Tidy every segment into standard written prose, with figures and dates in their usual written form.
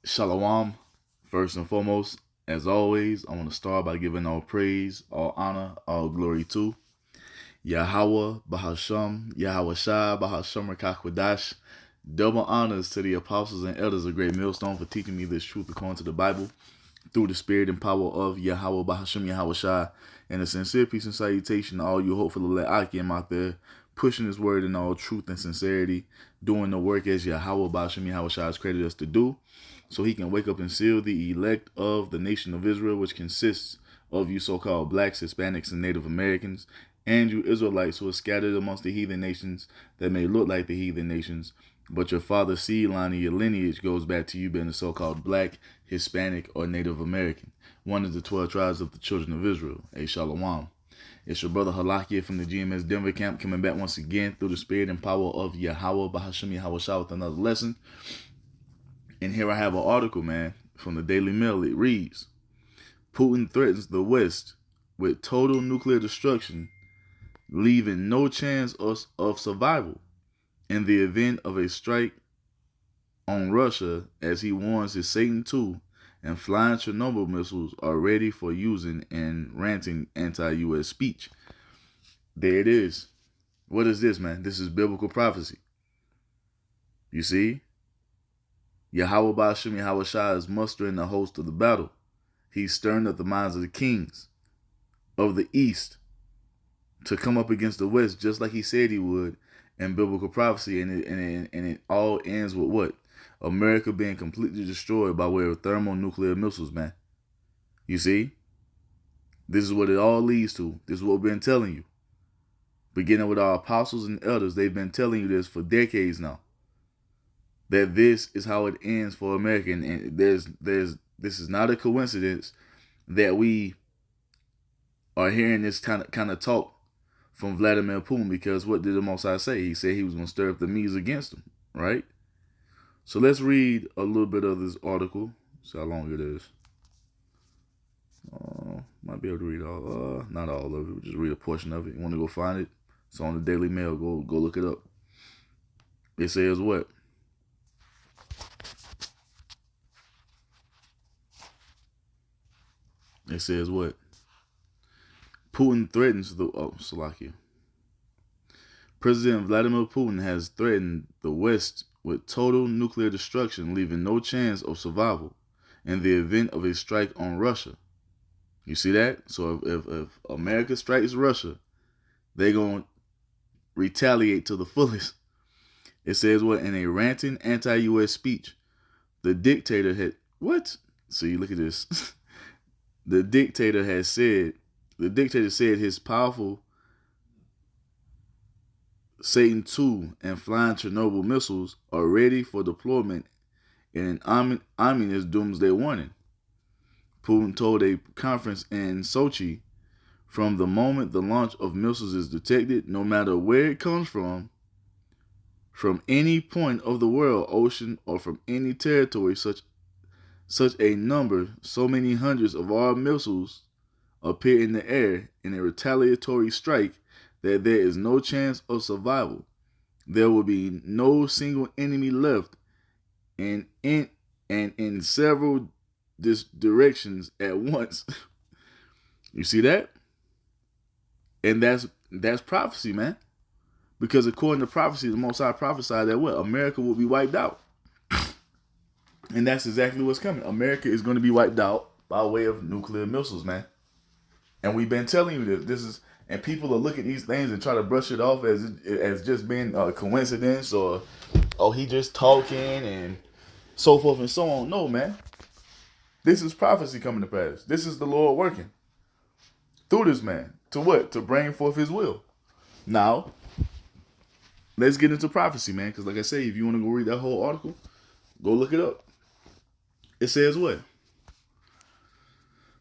Shalom. First and foremost, as always, I want to start by giving all praise, all honor, all glory to Yahweh, Bahasham, Yahweh Shai, Bahasham Rakakwadash. Double honors to the apostles and elders of Great Millstone for teaching me this truth according to the Bible through the spirit and power of Yahweh, Bahasham, Yahweh Shai. And a sincere peace and salutation to all you hopefully let Akim out there, pushing his word in all truth and sincerity, doing the work as Yahweh, Bahasham, Yahweh Shai has created us to do, so he can wake up and seal the elect of the nation of Israel, which consists of you so-called blacks, Hispanics, and Native Americans, and you Israelites who are scattered amongst the heathen nations that may look like the heathen nations, but your father's seed line and your lineage goes back to you being a so-called black, Hispanic, or Native American, one of the 12 tribes of the children of Israel. A Shalom. It's your brother Halakia from the GMS Denver camp, coming back once again through the spirit and power of Yahweh, Bahasham Yahweh Shah, with another lesson. And here I have an article, man, from the Daily Mail. It reads, Putin threatens the West with total nuclear destruction, leaving no chance of survival in the event of a strike on Russia, as he warns his Satan II and flying Chernobyl missiles are ready for using in ranting anti-U.S. speech. There it is. What is this, man? This is biblical prophecy. You see? Yahweh Ba'ashim Yahweh Shai is mustering the host of the battle. He's stirring up the minds of the kings of the East to come up against the West, just like he said he would in biblical prophecy. And it all ends with what? America being completely destroyed by way of thermonuclear missiles, man. You see? This is what it all leads to. This is what we've been telling you. Beginning with our apostles and elders, they've been telling you this for decades now. That this is how it ends for America. And this is not a coincidence that we are hearing this kind of talk from Vladimir Putin, because what did the Most High say? He said he was going to stir up the Medes against him, right? So let's read a little bit of this article. See how long it is. Might be able to read all, not all of it. Just read a portion of it. You want to go find it? It's on the Daily Mail. Go look it up. It says what? It says what? Putin threatens the Slovakia. President Vladimir Putin has threatened the West with total nuclear destruction, leaving no chance of survival in the event of a strike on Russia. You see that? So if America strikes Russia, they're going to retaliate to the fullest. It says what? In a ranting anti-U.S. speech, the dictator had... What? So you look at this. The dictator said his powerful Satan II and flying Chernobyl missiles are ready for deployment in an ominous doomsday warning. Putin told a conference in Sochi, from the moment the launch of missiles is detected, no matter where it comes from any point of the world, ocean, or from any territory, such a number, so many hundreds of our missiles appear in the air in a retaliatory strike, that there is no chance of survival. There will be no single enemy left, and in several directions at once. You see that? And that's prophecy, man. Because according to prophecy, the Most High prophesied that what? America will be wiped out. And that's exactly what's coming. America is going to be wiped out by way of nuclear missiles, man. And we've been telling you this. This is, and people will look at these things and try to brush it off as just being a coincidence, or he just talking and so forth and so on. No, man. This is prophecy coming to pass. This is the Lord working through this man. To what? To bring forth his will. Now, let's get into prophecy, man. Because like I say, if you want to go read that whole article, go look it up. It says what?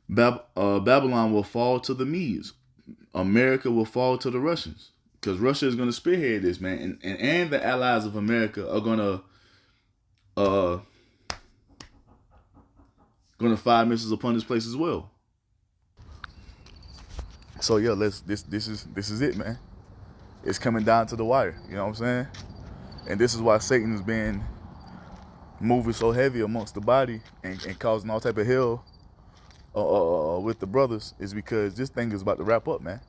Babylon will fall to the Medes. America will fall to the Russians. Because Russia is going to spearhead this, man. And the allies of America are going to fire missiles upon this place as well. So yeah, this is it, man. It's coming down to the wire. You know what I'm saying? And this is why Satan is being moving so heavy amongst the body and causing all type of hell with the brothers is because this thing is about to wrap up, man.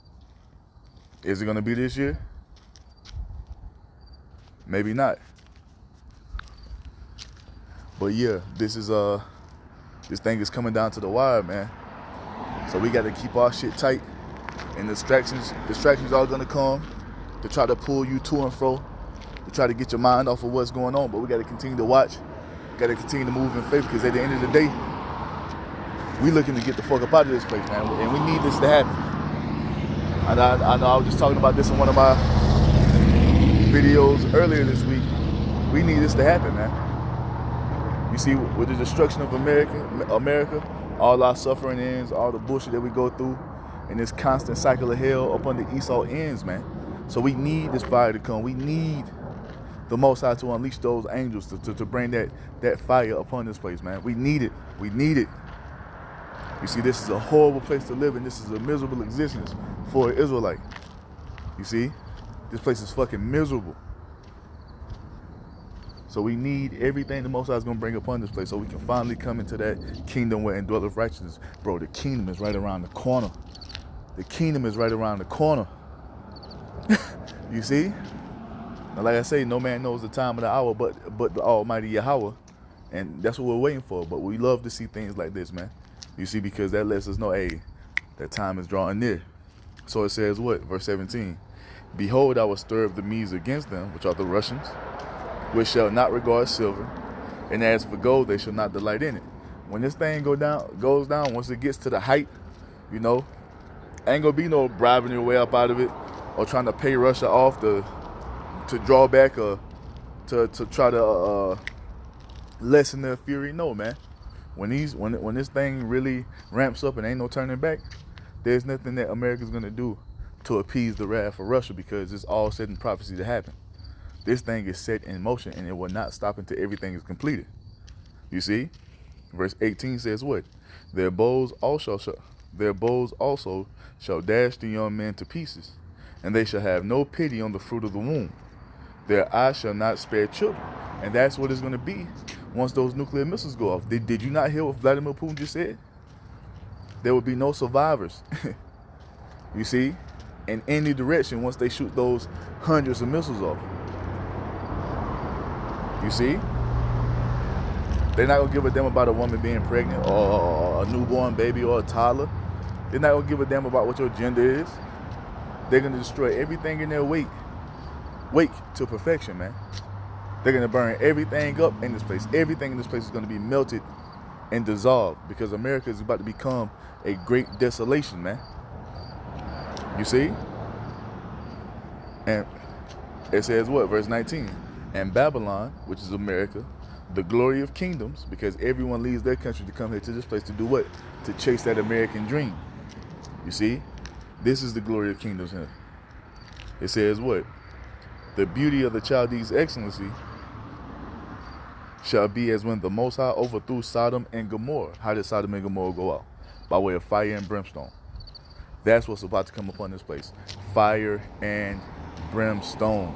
Is it gonna be this year? Maybe not. But yeah, this thing is coming down to the wire, man. So we got to keep our shit tight, and distractions are gonna come to try to pull you to and fro, to try to get your mind off of what's going on. But we got to continue to watch, got to continue to move in faith, because at the end of the day, we looking to get the fuck up out of this place, man, and we need this to happen. And I know I was just talking about this in one of my videos earlier this week. We need this to happen, man. You see, with the destruction of America, all our suffering ends, all the bullshit that we go through, and this constant cycle of hell up under Esau ends, man. So we need this fire to come. We need the Most High to unleash those angels to bring that fire upon this place, man. We need it. We need it. You see, this is a horrible place to live in. This is a miserable existence for an Israelite. You see, this place is fucking miserable. So we need everything the Most High is going to bring upon this place so we can finally come into that kingdom where indwelleth righteousness. Bro, the kingdom is right around the corner. The kingdom is right around the corner. You see? Now, like I say, no man knows the time of the hour but the Almighty Yahweh. And that's what we're waiting for. But we love to see things like this, man. You see, because that lets us know, hey, that time is drawing near. So it says what? Verse 17. Behold, I will stir up the Medes against them, which are the Russians, which shall not regard silver, and as for gold, they shall not delight in it. When this thing goes down, once it gets to the height, you know, ain't gonna be no bribing your way up out of it, or trying to pay Russia off to draw back, or to try to lessen their fury. No, man. When this thing really ramps up and ain't no turning back, there's nothing that America's gonna do to appease the wrath of Russia, because it's all set in prophecy to happen. This thing is set in motion, and it will not stop until everything is completed. You see? Verse 18 says what? Their bows also shall dash the young men to pieces, and they shall have no pity on the fruit of the womb. Their eyes shall not spare children. And that's what it's going to be once those nuclear missiles go off. Did you not hear what Vladimir Putin just said? There will be no survivors. You see? In any direction once they shoot those hundreds of missiles off. You see? They're not going to give a damn about a woman being pregnant, or a newborn baby, or a toddler. They're not going to give a damn about what your gender is. They're going to destroy everything in their wake to perfection, man. They're going to burn everything up in this place. Everything in this place is going to be melted and dissolved, because America is about to become a great desolation, man. You see? And it says what? Verse 19. And Babylon, which is America, the glory of kingdoms, because everyone leaves their country to come here to this place to do what? To chase that American dream. You see? This is the glory of kingdoms here. It says what? The beauty of the Chaldees' excellency shall be as when the Most High overthrew Sodom and Gomorrah. How did Sodom and Gomorrah go out? By way of fire and brimstone. That's what's about to come upon this place. Fire and brimstone.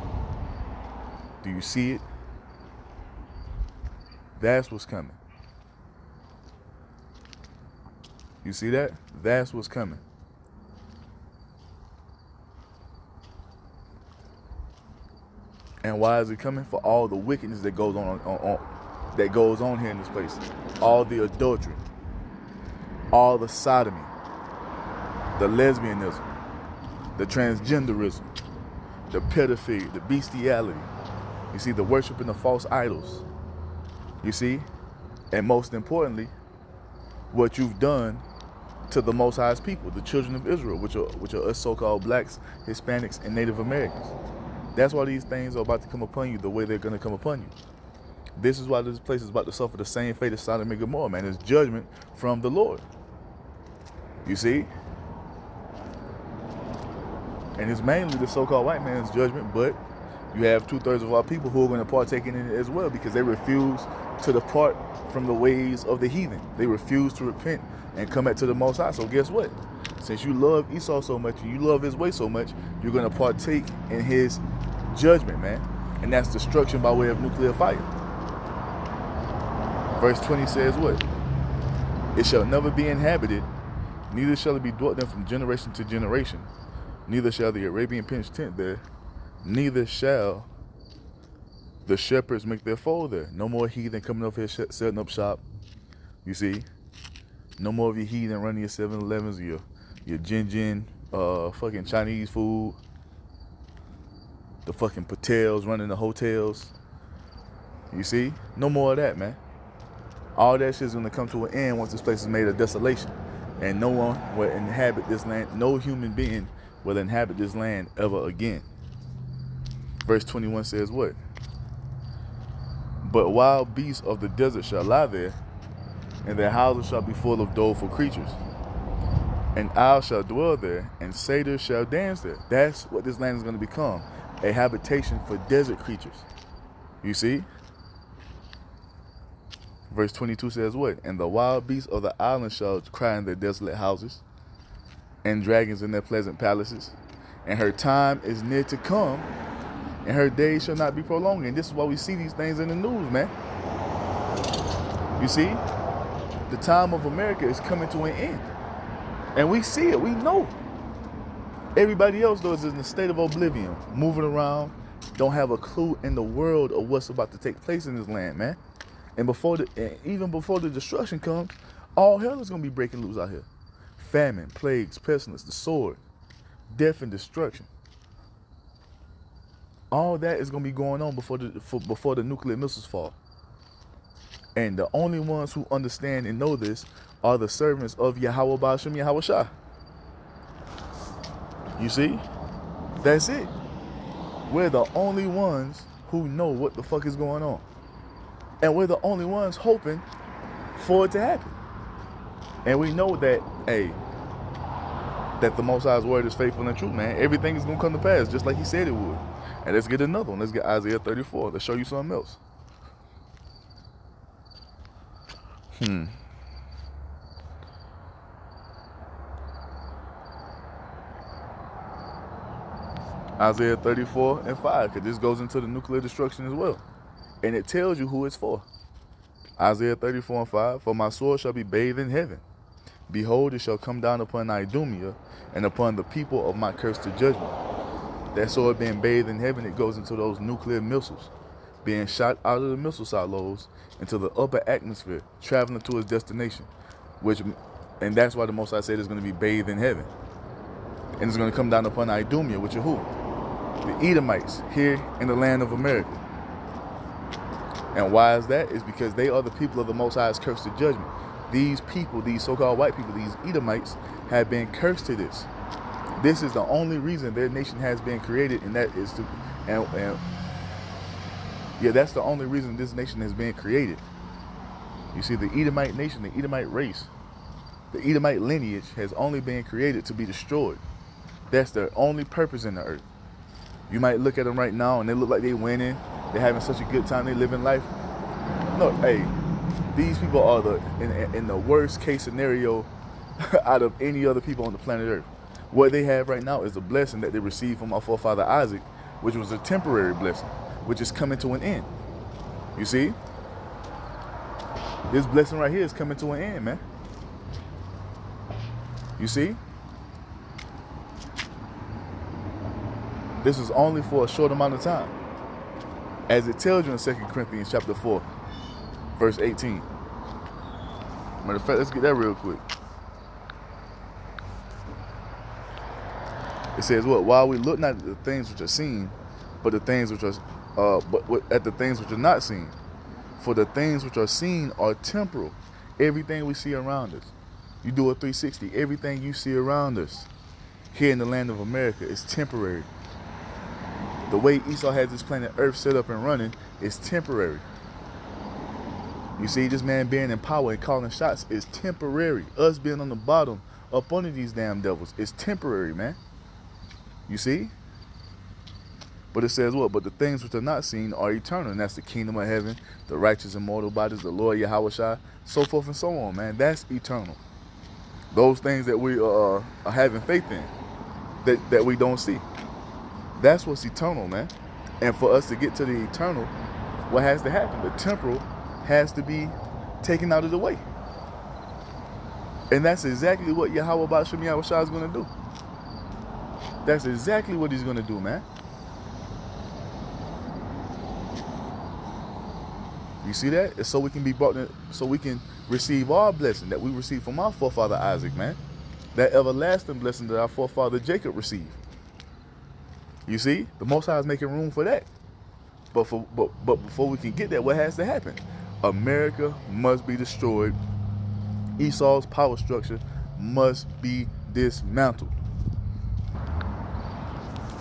Do you see it? That's what's coming. You see that? That's what's coming. And why is it coming? For all the wickedness that goes on here in this place. All the adultery, all the sodomy, the lesbianism, the transgenderism, the pedophilia, the bestiality. You see, the worshiping of false idols. You see? And most importantly, what you've done to the Most High's people, the children of Israel, which are us so-called blacks, Hispanics, and Native Americans. That's why these things are about to come upon you the way they're going to come upon you. This is why this place is about to suffer the same fate as Sodom and Gomorrah, man. It's judgment from the Lord. You see? And it's mainly the so-called white man's judgment, but you have 2/3 of our people who are going to partake in it as well, because they refuse to depart from the ways of the heathen. They refuse to repent and come back to the Most High. So guess what? Since you love Esau so much and you love his way so much, you're going to partake in his judgment, man. And that's destruction by way of nuclear fire. Verse 20 says what? It shall never be inhabited, neither shall it be dwelt in from generation to generation. Neither shall the Arabian pitch tent there, neither shall the shepherds make their fold there. No more heathen coming over here setting up shop. You see? No more of your heathen running your 7-Elevens, your Jin fucking Chinese food. The fucking Patels running the hotels. You see? No more of that, man. All that shit's gonna come to an end once this place is made a desolation. And no one will inhabit this land. No human being will inhabit this land ever again. Verse 21 says what? But wild beasts of the desert shall lie there, and their houses shall be full of doleful creatures. And owls shall dwell there, and satyrs shall dance there. That's what this land is going to become, a habitation for desert creatures. You see? Verse 22 says what? And the wild beasts of the island shall cry in their desolate houses, and dragons in their pleasant palaces. And her time is near to come, and her days shall not be prolonged. And this is why we see these things in the news, man. You see? The time of America is coming to an end. And we see it, we know. Everybody else, though, is in a state of oblivion, moving around, don't have a clue in the world of what's about to take place in this land, man. And even before the destruction comes, all hell is going to be breaking loose out here. Famine, plagues, pestilence, the sword, death and destruction. All that is going to be going on before the nuclear missiles fall. And the only ones who understand and know this are the servants of Yahweh Ba'ashem Yahweh Shah. You see? That's it. We're the only ones who know what the fuck is going on. And we're the only ones hoping for it to happen. And we know that, hey, that the Most High's word is faithful and true, man. Everything is going to come to pass just like he said it would. And let's get another one. Let's get Isaiah 34. Let's show you something else. Isaiah 34 and 5, because this goes into the nuclear destruction as well. And it tells you who it's for. Isaiah 34 and 5, for my sword shall be bathed in heaven. Behold, it shall come down upon Idumea and upon the people of my curse to judgment. That sword being bathed in heaven, it goes into those nuclear missiles, being shot out of the missile silos into the upper atmosphere, traveling to its destination. And that's why the Most High said it's going to be bathed in heaven. And it's going to come down upon Idumea, which are who? The Edomites here in the land of America. And why is that? It's because they are the people of the Most High's curse to judgment. These people, these so-called white people, these Edomites, have been cursed to this. This is the only reason their nation has been created, and that is to, that's the only reason this nation has been created. You see, the Edomite nation, the Edomite race, the Edomite lineage has only been created to be destroyed. That's their only purpose in the earth. You might look at them right now and they look like they're winning. They're having such a good time. They living life. No, hey, these people are in the worst case scenario out of any other people on the planet Earth. What they have right now is a blessing that they received from our forefather Isaac, which was a temporary blessing, which is coming to an end. You see? This blessing right here is coming to an end, man. You see? This is only for a short amount of time. As it tells you in 2 Corinthians chapter 4, verse 18. Matter of fact, let's get that real quick. It says what? While we look not at the things which are seen, but the things which are at the things which are not seen. For the things which are seen are temporal. Everything we see around us. You do a 360. Everything you see around us here in the land of America is temporary. The way Esau has this planet Earth set up and running is temporary. You see, this man being in power and calling shots is temporary. Us being on the bottom up under these damn devils is temporary, man. You see? But it says what? But the things which are not seen are eternal. And that's the kingdom of heaven, the righteous immortal bodies, the Lord Yahweh Shai, so forth and so on, man. That's eternal. Those things that we are having faith in, that we don't see. That's what's eternal, man. And for us to get to the eternal, what has to happen? The temporal has to be taken out of the way. And that's exactly what Yahweh Ba'ashem Yahushua is going to do. That's exactly what he's going to do, man. You see that? It's so we can be brought in, so we can receive our blessing that we received from our forefather Isaac, man. That everlasting blessing that our forefather Jacob received. You see? The Most High is making room for that. But before we can get that, what has to happen? America must be destroyed. Esau's power structure must be dismantled.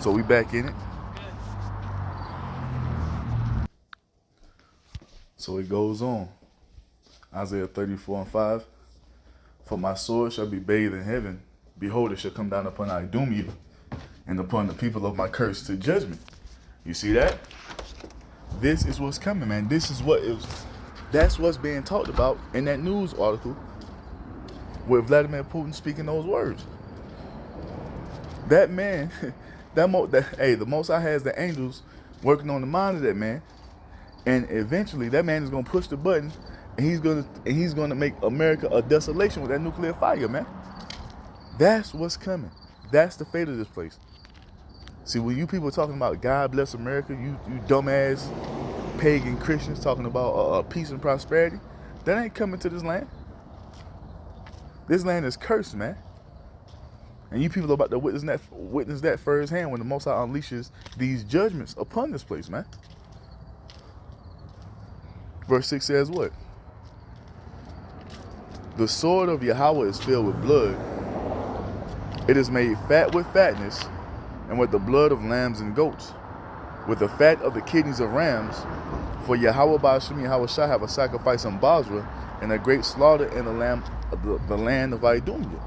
So we back in it. So it goes on. Isaiah 34:5. For my sword shall be bathed in heaven. Behold, it shall come down upon Idumea and upon the people of my curse to judgment. You see that? This is what's coming, man. This is what is. That's what's being talked about in that news article with Vladimir Putin speaking those words. That man, the Most High has the angels working on the mind of that man, and eventually that man is gonna push the button, and he's gonna make America a desolation with that nuclear fire, man. That's what's coming. That's the fate of this place. See, when you people talking about God bless America, you dumbass pagan Christians talking about peace and prosperity, that ain't coming to this land. This land is cursed, man. And you people are about to witness that firsthand when the Most High unleashes these judgments upon this place, man. Verse 6 says what? The sword of Yahweh is filled with blood. It is made fat with fatness, and with the blood of lambs and goats, with the fat of the kidneys of rams. For Yahweh Ba'ashem Yahushua have a sacrifice in Basra, and a great slaughter in the land of Idumea.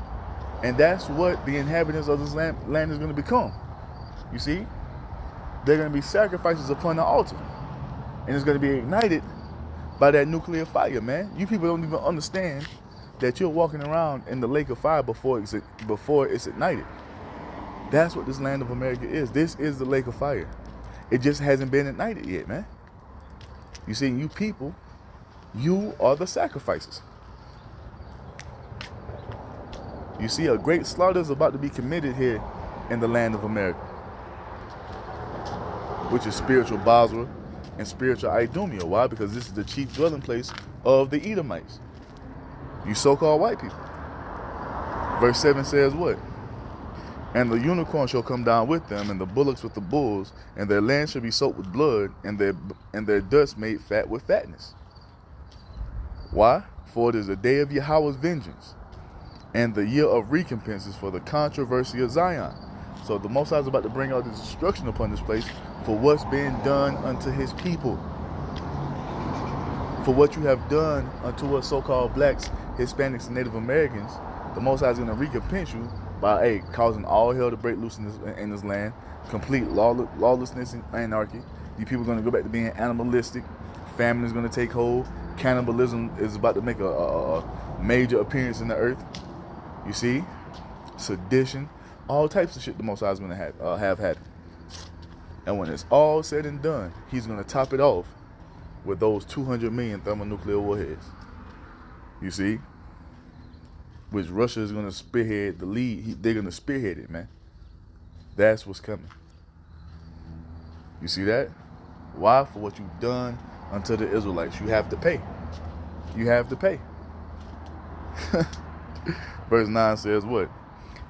And that's what the inhabitants of this land is going to become. You see? They're going to be sacrifices upon the altar. And it's going to be ignited by that nuclear fire, man. You people don't even understand that you're walking around in the lake of fire before it's ignited. That's what this land of America is. This is the lake of fire. It just hasn't been ignited yet, man. You see, you people, you are the sacrifices. You see, a great slaughter is about to be committed here in the land of America, which is spiritual Basra and spiritual Idumea. Why? Because this is the chief dwelling place of the Edomites, you so-called white people. Verse 7 says what? And the unicorn shall come down with them, and the bullocks with the bulls, and their land shall be soaked with blood, and their dust made fat with fatness. Why? For it is the day of Yahweh's vengeance, and the year of recompenses for the controversy of Zion. So the Most High is about to bring out this destruction upon this place for what's being done unto his people. For what you have done unto us so-called blacks, Hispanics, and Native Americans, the Most High is going to recompense you by causing all hell to break loose in this land, complete lawlessness and anarchy. You people are going to go back to being animalistic. Famine is going to take hold. Cannibalism is about to make a major appearance in the earth. You see? Sedition. All types of shit the Most High is going to have happen. And when it's all said and done, he's going to top it off with those 200 million thermonuclear warheads. You see? Which Russia is going to spearhead the lead. They're going to spearhead it, man. That's what's coming. You see that? Why? For what you've done unto the Israelites. You have to pay. You have to pay. Verse 9 says what?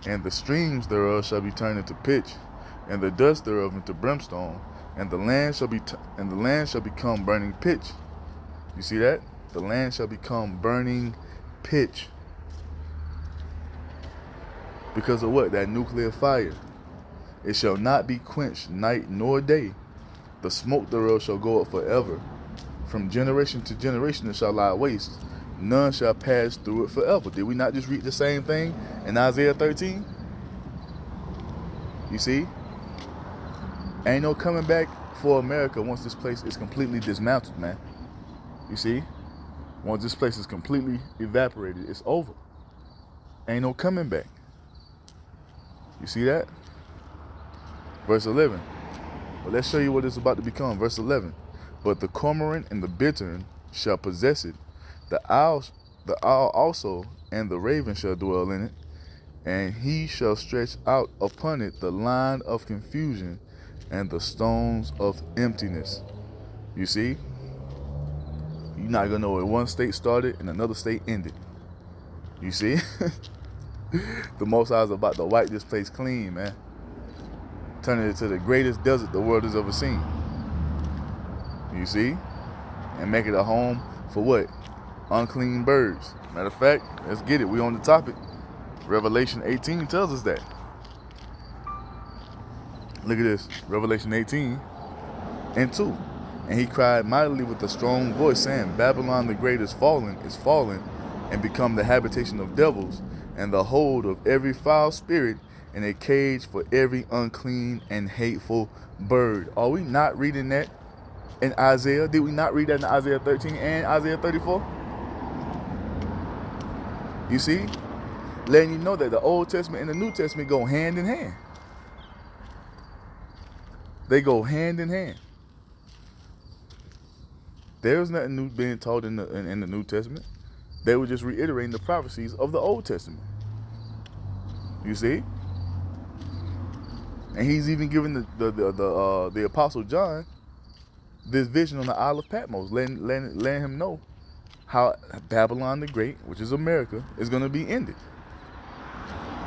And the streams thereof shall be turned into pitch, and the dust thereof into brimstone, and the land shall become burning pitch. You see that? The land shall become burning pitch. Because of what? That nuclear fire. It shall not be quenched night nor day. The smoke thereof shall go up forever. From generation to generation it shall lie waste. None shall pass through it forever. Did we not just read the same thing in Isaiah 13? You see? Ain't no coming back for America once this place is completely dismantled, man. You see? Once this place is completely evaporated, it's over. Ain't no coming back. You see that? Verse 11. But let's show you what it's about to become. Verse 11. But the cormorant and the bittern shall possess it, The owl also and the raven shall dwell in it, and he shall stretch out upon it the line of confusion and the stones of emptiness. You see? You're not going to know where one state started and another state ended. You see? The Most High is about to wipe this place clean, man. Turn it into the greatest desert the world has ever seen. You see? And make it a home for what? Unclean birds. Matter of fact, let's get it. We on the topic. Revelation 18 tells us that. Look at this. Revelation 18:2. And he cried mightily with a strong voice, saying, Babylon the great is fallen, and become the habitation of devils, and the hold of every foul spirit, and a cage for every unclean and hateful bird. Are we not reading that in Isaiah? Did we not read that in Isaiah 13 and Isaiah 34? You see? Letting you know that the Old Testament and the New Testament go hand in hand. They go hand in hand. There's nothing new being taught in the New Testament. They were just reiterating the prophecies of the Old Testament. You see? And he's even given the Apostle John this vision on the Isle of Patmos, letting him know how Babylon the Great, which is America, is going to be ended.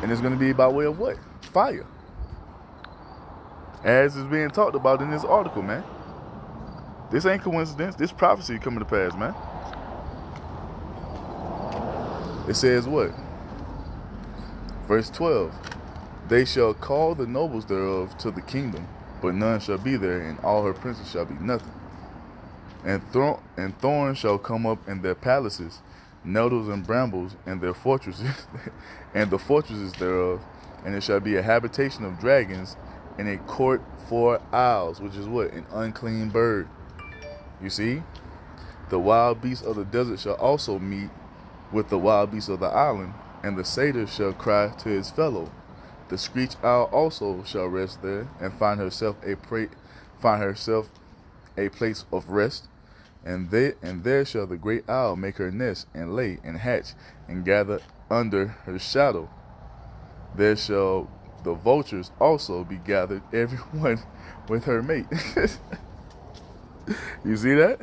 And it's going to be by way of what? Fire. As is being talked about in this article, man. This ain't coincidence. This prophecy coming to pass, man. It says what? Verse 12. They shall call the nobles thereof to the kingdom, but none shall be there, and all her princes shall be nothing. And thorns shall come up in their palaces, nettles and brambles in their fortresses, and the fortresses thereof, and it shall be a habitation of dragons, and a court for owls, which is what? An unclean bird. You see? The wild beasts of the desert shall also meet with the wild beasts of the island, and the satyr shall cry to his fellow. The screech owl also shall rest there, and find herself a place of rest. And there shall the great owl make her nest, and lay, and hatch, and gather under her shadow. There shall the vultures also be gathered, every one with her mate. You see that?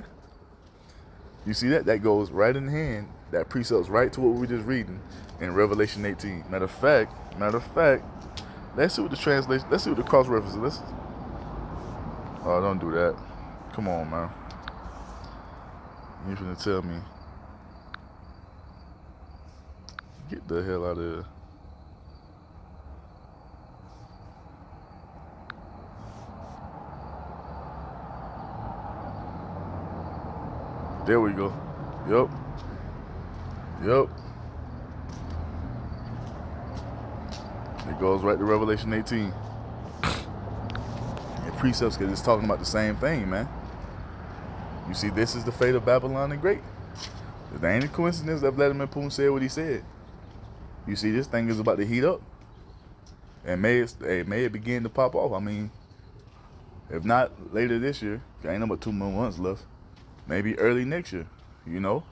You see that? That goes right in hand. That precepts right to what we were just reading in Revelation 18. Matter of fact, let's see what the translation, let's see what the cross references is. Oh, don't do that. Come on, man. You're gonna tell me. Get the hell out of here. There we go. Yep. It goes right to Revelation 18. And precepts, because it's talking about the same thing, man. You see, this is the fate of Babylon the Great. It ain't a coincidence that Vladimir Putin said what he said. You see, this thing is about to heat up. And may it begin to pop off. I mean, if not later this year, ain't no but 2 more months left. Maybe early next year, you know.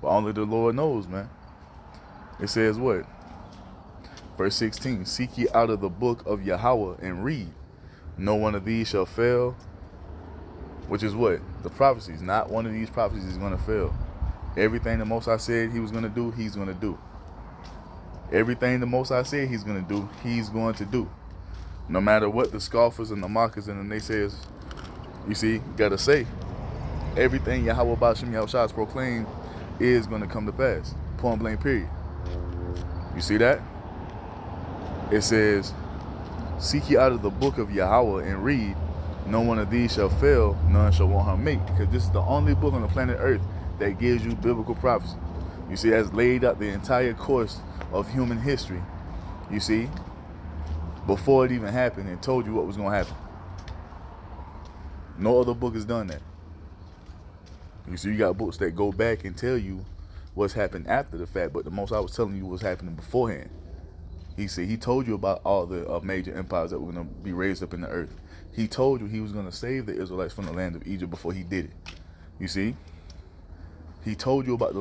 But only the Lord knows, man. It says what? Verse 16, seek ye out of the book of Yahweh and read. No one of these shall fail. Which is what? The prophecies. Not one of these prophecies is going to fail. Everything the Most High said he was going to do, he's going to do. Everything the Most High said he's going to do, he's going to do. No matter what the scoffers and the mockers and the naysayers, you see, got to say. Everything Yahweh Ba'ashem Yahushua has proclaimed is going to come to pass. Point blank, period. You see that? It says, seek ye out of the book of Yahweh and read. No one of these shall fail, none shall want her mate. Because this is the only book on the planet Earth that gives you biblical prophecy. You see, that's laid out the entire course of human history. You see, before it even happened, and told you what was going to happen. No other book has done that. You see, you got books that go back and tell you what's happened after the fact, but the Most High was telling you what's happening beforehand. He said he told you about all the major empires that were going to be raised up in the earth. He told you he was going to save the Israelites from the land of Egypt before he did it. You see? He told you about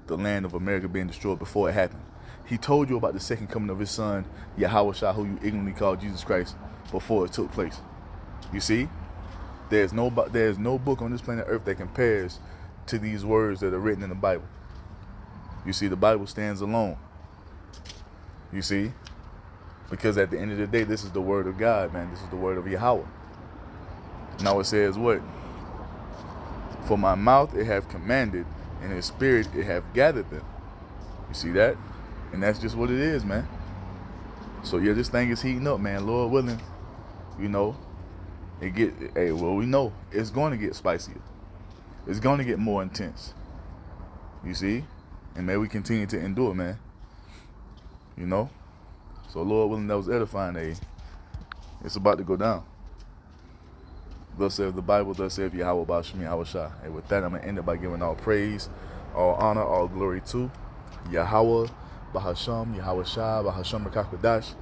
the land of America being destroyed before it happened. He told you about the second coming of his son, Yahweh Shah, who you ignorantly call Jesus Christ, before it took place. You see? There's no book on this planet Earth that compares to these words that are written in the Bible. You see, the Bible stands alone. You see? Because at the end of the day, this is the word of God, man. This is the word of Yahweh. Now it says what? For my mouth it hath commanded, and his spirit it hath gathered them. You see that? And that's just what it is, man. So yeah, this thing is heating up, man. Lord willing, you know, we know it's going to get spicier. It's going to get more intense. You see? And may we continue to endure, man. You know? So Lord willing, that was edifying. It's about to go down. Thus saith the Bible, thus saith Yahweh Ba'ashem Yahweh Shah. And with that, I'm going to end it by giving all praise, all honor, all glory to Yahweh Ba'ashem Yahweh Shah, Ba'ashem Rakakwadash.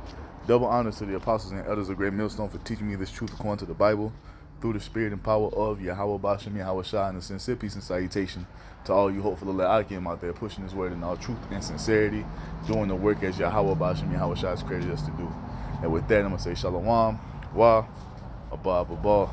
Double honors to the apostles and elders of Great Millstone for teaching me this truth according to the Bible, through the spirit and power of Yahweh Ba'ashem Yahweh Shah, and a sincere peace and salutation to all you hopeful Le'akim out there pushing this word in all truth and sincerity, doing the work as Yahweh Ba'ashem Yahweh Shah has created us to do. And with that, I'm going to say Shalom, Wa, Abba, Abba,